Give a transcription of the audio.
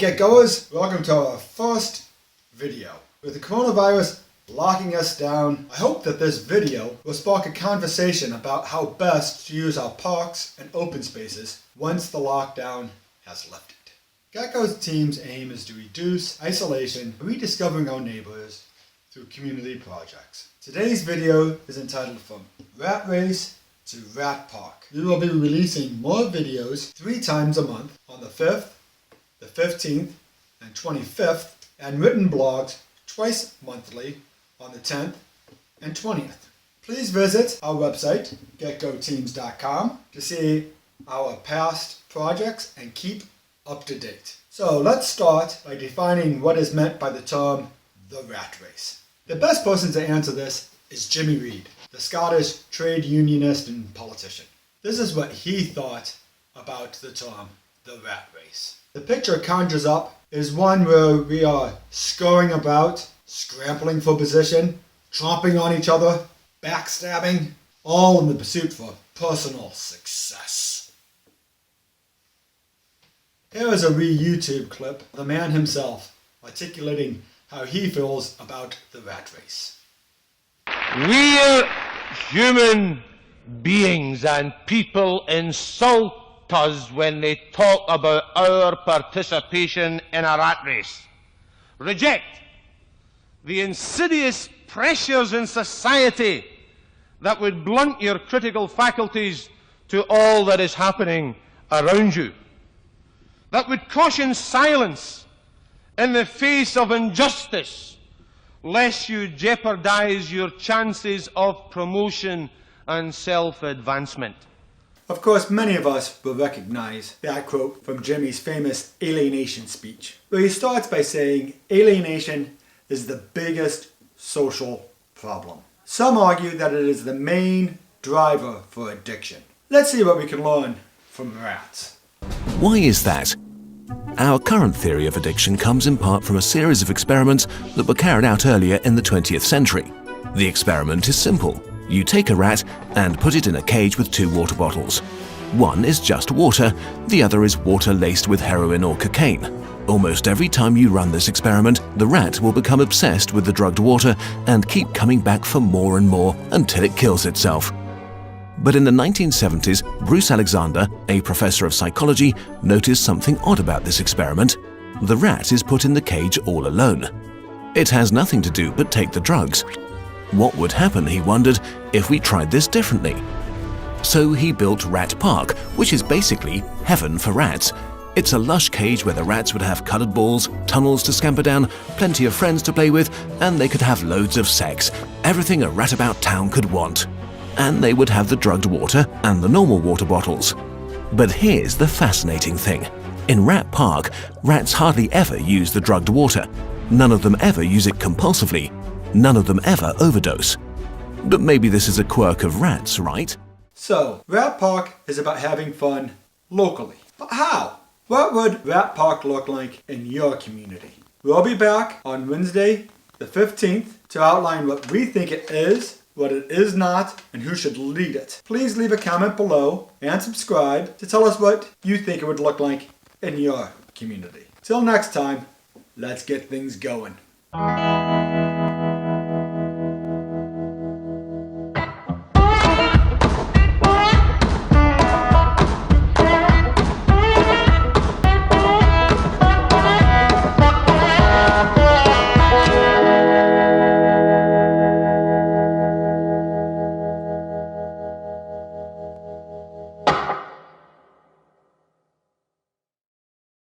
get-goers, welcome to our first video. With the coronavirus locking us down, I hope that this video will spark a conversation about how best to use our parks and open spaces once the lockdown has lifted. Gecko's team's aim is to reduce isolation and rediscovering our neighbors through community projects. Today's video is entitled From Rat Race to Rat Park. We will be releasing more videos 3 times a month on the 5th, the 15th, and 25th, and written blogs twice monthly on the 10th and 20th. Please visit our website, getgoteams.com, to see our past projects and keep up to date. So let's start by defining what is meant by the term the rat race. The best person to answer this is Jimmy Reid, the Scottish trade unionist and politician. This is what he thought about the term the rat race. The picture it conjures up is one where we are scurrying about, scrambling for position, tromping on each other, backstabbing, all in the pursuit for personal success. Here is a YouTube clip of the man himself articulating how he feels about the rat race. We're human beings, and people insult us when they talk about our participation in a rat race. Reject the insidious pressures in society that would blunt your critical faculties to all that is happening around you, that would caution silence in the face of injustice, lest you jeopardize your chances of promotion and self-advancement. Of course, many of us will recognize that quote from Jimmy's famous alienation speech, where he starts by saying alienation is the biggest social problem. Some argue that it is the main driver for addiction. Let's see what we can learn from rats. Why is that? Our current theory of addiction comes in part from a series of experiments that were carried out earlier in the 20th century. The experiment is simple. You take a rat and put it in a cage with 2 water bottles. One is just water, the other is water laced with heroin or cocaine. Almost every time you run this experiment, the rat will become obsessed with the drugged water and keep coming back for more and more until it kills itself. But in the 1970s, Bruce Alexander, a professor of psychology, noticed something odd about this experiment. The rat is put in the cage all alone. It has nothing to do but take the drugs. What would happen, he wondered, if we tried this differently? So he built Rat Park, which is basically heaven for rats. It's a lush cage where the rats would have coloured balls, tunnels to scamper down, plenty of friends to play with, and they could have loads of sex, everything a rat about town could want. And they would have the drugged water and the normal water bottles. But here's the fascinating thing. In Rat Park, rats hardly ever use the drugged water. None of them ever use it compulsively. None of them ever overdose. But maybe this is a quirk of rats, right? So, Rat Park is about having fun locally. But how? What would Rat Park look like in your community? We'll be back on Wednesday, the 15th, to outline what we think it is, what it is not, and who should lead it. Please leave a comment below and subscribe to tell us what you think it would look like in your community. Till next time, let's get things going.